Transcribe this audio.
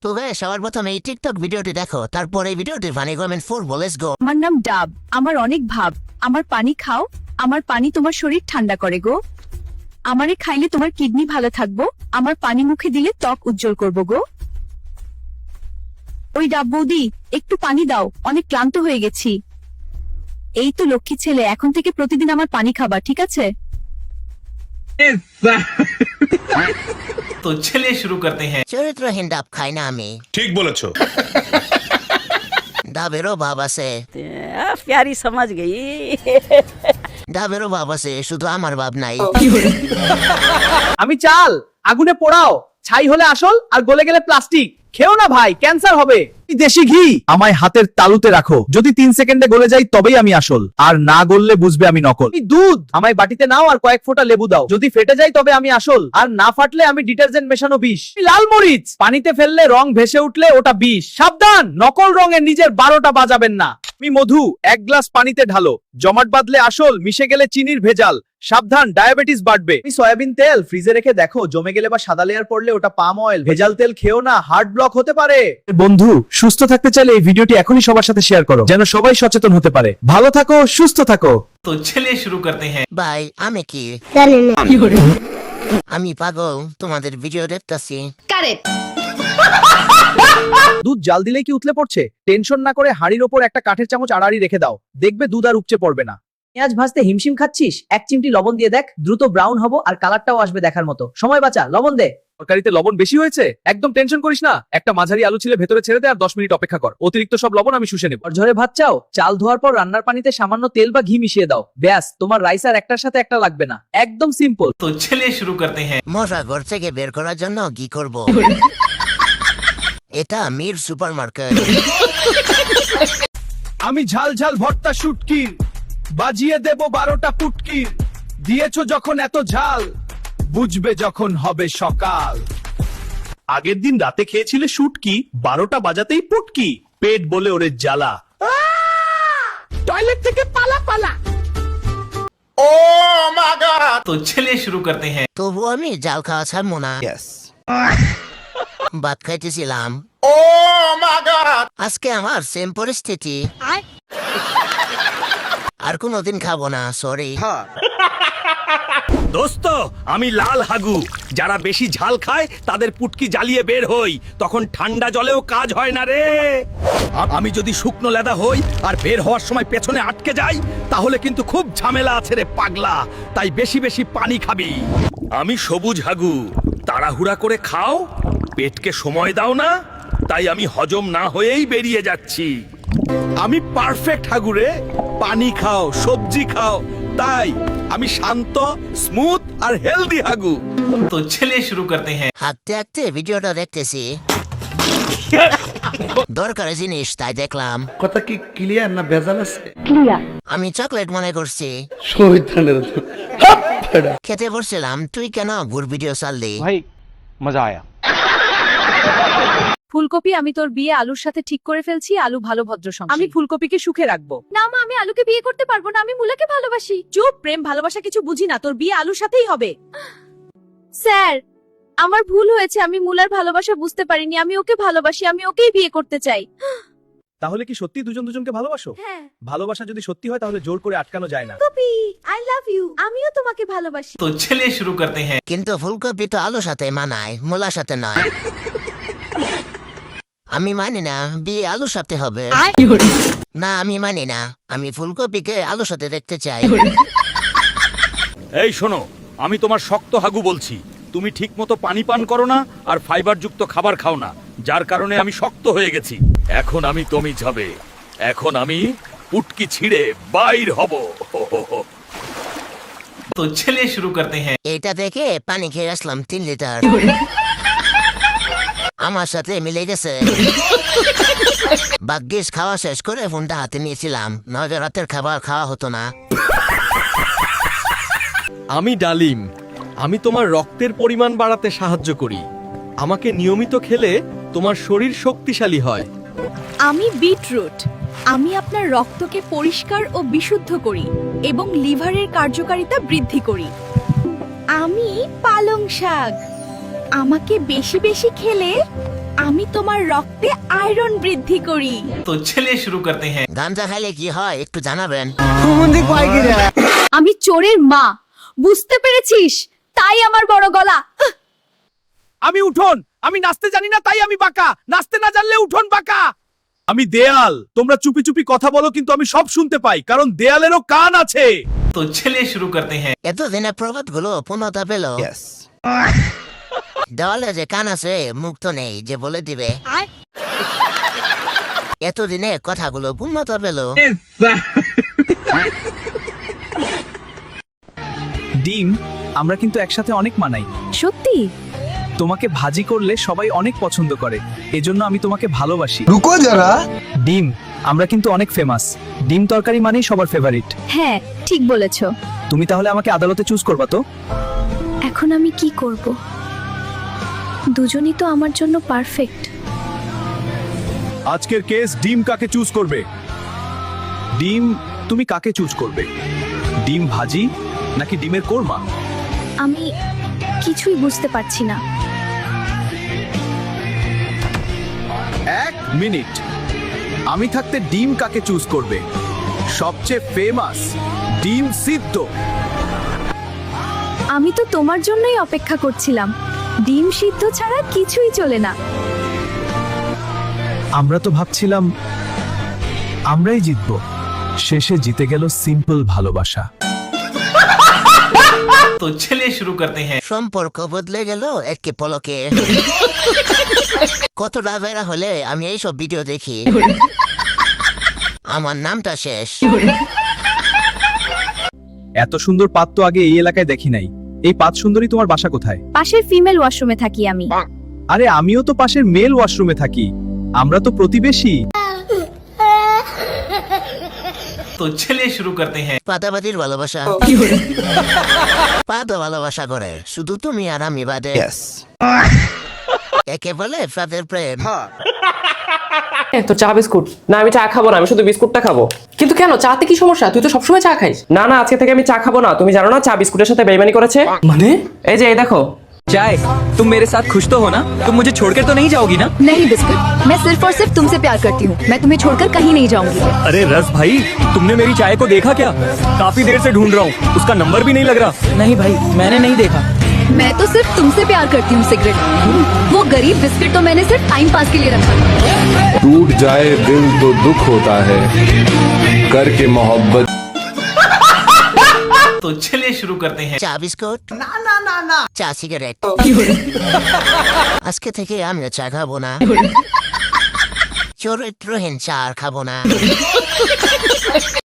তো গাইস সবার প্রথমে এই টিকটক ভিডিওটি দেখো, তারপর এই ভিডিওটি ফানি কমেন্ট করবো। Let's go. আমার নাম ডাব, আমার অনেক ভাব, আমার পানি খাও, আমার পানি তোমার শরীর ঠান্ডা করে গো। আমারে খাইলে তোমার কিডনি ভালো থাকবো, আমার পানি মুখে দিলে ত্বক উজ্জ্বল করবো গো। ওই ডাব বৌদি, একটু পানি দাও, অনেক ক্লান্ত হয়ে গেছি। এই তো লক্ষ্মী ছেলে, এখন থেকে প্রতিদিন আমার পানি খাবা, ঠিক আছে? तो चलिए शुरू करते हैं। চরিত্রহীন ডাব খাই না আমি, ঠিক বলেছো। ডাবেরও ভাব আছে, प्यारी समझ गई। ডাবেরও ভাব আছে, শুধু আমার ভাব নাই। আমি চাল আগুনে পোড়াও, ছাই হলে আসল আর গলে গেলে প্লাস্টিক। খেও না ভাই, ক্যান্সার হবে। দেশি ঘি আমায় হাতের তালুতে রাখো, যদি 3 সেকেন্ডে গলে যাই তবেই আমি আসল, আর না গললে বুঝবে আমি নকল। দুধ আমায় বাটিতে নাও আর কয়েক ফোঁটা লেবু দাও, যদি ফেটে যায় তবে আমি আসল, আর না ফাটলে আমি ডিটারজেন্ট মেশানো বিষ। লাল মরিচ পানিতে ফেললে রং ভেসে উঠলে ওটা বিষ। সাবধান, নকল রঙে নিজের 12টা বাজাবেন না। আমি মধু 1 গ্লাস পানিতে ঢালো, জমাট বাঁধলে আসল, মিশে গেলে চিনির ভেজাল। সাবধান, ডায়াবেটিস বাড়বে। তুমি সয়াবিন তেল ফ্রিজে রেখে দেখো, জমে গেলে বা সাদা লেয়ার পড়লে ওটা পাম অয়েল। ভেজাল তেল খেও না, হার্ট ব্লক হতে পারে। বন্ধু, সুস্থ থাকতে চাইলে এই ভিডিওটি এখনই সবার সাথে শেয়ার করো, যেন সবাই সচেতন হতে পারে। ভালো থাকো, সুস্থ থাকো। तो चलिए शुरू करते हैं। ভাই আমি কি আমি পাগল, তোমাদের ভিডিও দেখতেছি। দুধ জাল দিলে কি উতলে পড়ছে? টেনশন না করে হাঁড়ির ওপর একটা কাঠের চামচ আড়াআড়ি রেখে দাও, দেখবে দুধ আর উপচে পড়বে না। পেঁয়াজ ভাজতে হিমশিম খাচ্ছিস? 1 চিমটি লবণ দিয়ে দেখ, দ্রুত ব্রাউন হবো আর কালারটাও আসবে দেখার মতো। সময় বাঁচা, লবণ দে। তরকারিতে লবণ বেশি হয়েছে? একদম টেনশন করিস না, একটা মাঝারি আলু ছিলে ভেতরে ছেড়ে দে আর 10 মিনিট অপেক্ষা কর। অতিরিক্ত সব লবণ আমি শুষে নেব। ঝরে ভাত চাও? চাল ধোয়ার পর রান্নার পানিতে সামান্য তেল বা ঘি মিশিয়ে দাও, ব্যাস, তোমার রাইস আর একটার সাথে একটা লাগবে না। একদম সিম্পল। तो चलिए शुरू करते हैं। মশা ঘর থেকে বের করার জন্য কি করব? এটা মির সুপারমার্কেট। আমি ঝাল ঝাল ভর্তা শুটকির, বাজিয়ে দেব 12টা পুটকির। দিয়েছো যখন এত ঝাল, বুঝবে যখন হবে সকাল। আগের দিন রাতে খেয়েছিলে শুটকি, 12টা বাজাতেই পুটকি, পেট বলে ওরে জ্বালা। টয়লেট থেকে পালা পালা। तो चलिए शुरू करते हैं। তবু আমি জাল খাওয়া ছাড়বো না। ভাত খাইতেছিলাম, আজকে আমার সেম পরিস্থিতি, আর কোনোদিন খাবো না, সরি। দোস্ত, আমি লাল হাগু, যারা বেশি ঝাল খায় তাদের পুটকি জ্বালিয়ে বের হই, তখন ঠান্ডা জলেও কাজ হয় না রে। আমি যদি শুকনো লেদা হই আর বের হওয়ার সময় পেছনে আটকে যাই, তাহলে কিন্তু খুব ঝামেলা আছে রে পাগলা, তাই বেশি বেশি পানি খাবি। আমি সবুজ হাগু, তাড়াহুড়া করে খাও, পেটকে সময় দাও না, তাই আমি হজম না হয়েই বেরিয়ে যাচ্ছি। আমি পারফেক্ট হাগু রে, পানি খাও, সবজি খাও, তাই আমি শান্ত, স্মুথ আর হেলদি হাগু। तो चलिए शुरू करते हैं। হাঁটতে হাঁটতে ভিডিওটা দেখতেছি, দরকারি জিনিস তাই দেখলাম। কথা কি ক্লিয়ার না ভেজাল আছে? আমি চকলেট মনে করছি, শহীদানের খেতে বসছিলাম, তুই কেন ভুর ভিডিও চাললি? भाई मजा आया। ফুলকপি, আমি তোর বিয়ে আলুর সাথে ঠিক করে ফেলছি। আলু ভালো ভদ্র সংসারী। আমি ফুলকপিকে সুখে রাখবো। না মা, আমি আলুকে বিয়ে করতে পারবো না, আমি মুলাকে ভালোবাসি। চুপ, প্রেম ভালোবাসা কিছু বুঝি না, তোর বিয়ে আলুর সাথেই হবে। স্যার, আমার ভুল হয়েছে, আমি মুলার ভালোবাসা বুঝতে পারিনি, আমি ওকে ভালোবাসি, আমি ওকেই বিয়ে করতে চাই। তাহলে কি সত্যি দুজন দুজনকে ভালোবাসো? হ্যাঁ। ভালোবাসা যদি সত্যি হয় তাহলে জোর করে আটকানো যায় না। কপি, আই লাভ ইউ, আমিও তোমাকে ভালোবাসি। तो चलिए शुरू करते हैं। কিন্তু ফুলকপি তো আলুর সাথে মানায়, মূলার সাথে নয়। আমি মানি না বিয়ে আলুর সাথে হবে। না, আমি মানি না, আমি ফুলকপিকে আলুর সাথে দেখতে চাই। এই শোনো, আমি তোমার শক্ত হাগু বলছি, তুমি ঠিকমতো পানি পান করো না আর ফাইবারযুক্ত খাবার খাও না, যার কারণে আমি শক্ত হয়ে গেছি। এখন আমি তমিজ হবে, এখন আমি পুটকি ছিঁড়ে বাইর হব। तो चलिए शुरू करते हैं। এইটা দেখে পানি খেয়ে আসলাম 3 লিটার। আমার সাথে মিলে গেছে। ভাগ্যিস খাওয়া শেষ করে ফোনটা হাতে নিয়েছিলাম, নয়তো রাতের খাবার খাওয়া হতো না। আমি ডালিম, আমি তোমার রক্তের পরিমাণ বাড়াতে সাহায্য করি। আমাকে নিয়মিত খেলে তোমার শরীর শক্তিশালী হয়। আমি বিটরুট, আমি আপনার রক্তকে পরিষ্কার ও বিশুদ্ধ করি এবং লিভারের কার্যকারিতা বৃদ্ধি করি। আমি পালং শাক, আমাকে বেশি বেশি খেলে আমি তোমার রক্তে আয়রন বৃদ্ধি করি। तो चलिए शुरू करते हैं। গাঞ্জা খাইলে কি হয় একটু জানাবেন? আমি চোরের মা, বুঝতে পেরেছিস? তাই আমার বড় গলা। আমি উঠোন, আমি নাচতে জানি না তাই আমি বাঁকা, নাচতে না জানলে উঠোন বাঁকা। আমি দেয়াল, তোমরা চুপি চুপি কথা বলো কিন্তু আমি সব শুনতে পাই কারণ দেয়ালেরও কান আছে। तो चलिए शुरू करते हैं। এতদিনে প্রবাদ গুলো পূর্ণতা পেল। দেওয়ালে যে কান আছে মুখ তো নেই যে বলে দিবে। এতদিনে কথাগুলো পূর্ণতা পেল। ডিম, আমরা কিন্তু একসাথে অনেক মানাই। সত্যি? তোমাকে ভাজি করলে সবাই অনেক পছন্দ করে, এজন্য আমি তোমাকে ভালোবাসি। রুকো যারা। ডিম, আমরা কিন্তু অনেক ফেমাস। ডিম তরকারি মানেই সবার ফেভারিট। হ্যাঁ, ঠিক বলেছো। তুমি তাহলে আমাকে আদালতে চুজ করবা তো? এখন আমি কি করব? দুজনই তো আমার জন্য পারফেক্ট। আজকের কেস ডিম কাকে চুজ করবে? ডিম, তুমি কাকে চুজ করবে? ডিম ভাজি নাকি ডিমের কোরমা? আমি কিছুই বুঝতে পারছি না। 1 মিনিট। আমি থাকতে ডিম কাকে চুজ করবে? সবচেয়ে ফেমাস ডিম সিদ্ধ। আমি তো তোমার জন্যই অপেক্ষা করছিলাম। ডিম সিদ্ধ ছাড়া কিছুই চলে না। আমরা তো ভাবছিলাম আমরাই জিতবো, শেষে জিতে গেল সিম্পল ভালোবাসা। तो चलिए शुरू करते हैं। সম্পর্ক বদলে গেল একে পলকে। কত রাবেরা হলে আমি এইসব ভিডিও দেখি। আমার নামটা শেষ। এত সুন্দর পাত তো আগে এই এলাকায় দেখি নাই। এই পাত সুন্দরী, তোমার বাসা কোথায়? পাশের ফিমেল ওয়াশরুমে থাকি আমি। আরে আমিও তো পাশের মেল ওয়াশরুমে থাকি, আমরা তো প্রতিবেশী। तो चलिए शुरू करते हैं। পাতাপাতির ভালোবাসা। পাতা ভালোবাসা করে শুধু তুমি আর আমি বাদে। একে বলে প্রাতের প্রেম। তো চা বিস্কুট না, আমি চা খাবো না, আমি শুধু বিস্কুটটা খাবো। কিন্তু কেন, চাতে কি সমস্যা? তুই তো সবসময় চা খাইস। না না, আজকে থেকে আমি চা খাবো না। তুমি জানো না চা বিস্কুটের সাথে বেইমানি করেছে? মানে এই যে এই দেখো। चाय, तुम मेरे साथ खुश तो हो ना? तुम मुझे छोड़कर तो नहीं जाओगी ना? नहीं बिस्कुट, मैं सिर्फ और सिर्फ तुमसे प्यार करती हूँ। मैं तुम्हें छोड़कर कहीं नहीं जाऊंगी। अरे रस भाई, तुमने मेरी चाय को देखा क्या? काफी देर से ढूंढ रहा हूँ, उसका नंबर भी नहीं लग रहा। नहीं भाई, मैंने नहीं देखा। मैं तो सिर्फ तुमसे प्यार करती हूँ सिगरेट। वो गरीब बिस्किट तो मैंने सिर्फ टाइम पास के लिए रखा। टूट जाए दिल तो दुख होता है, करके मोहब्बत। तो चलिए शुरू करते हैं। চা বিস্কুট না না না না, চা সিগারেট। আজকে থেকে আমিও চা খাবো না। চরিত্রহীন চা আর খাবো না।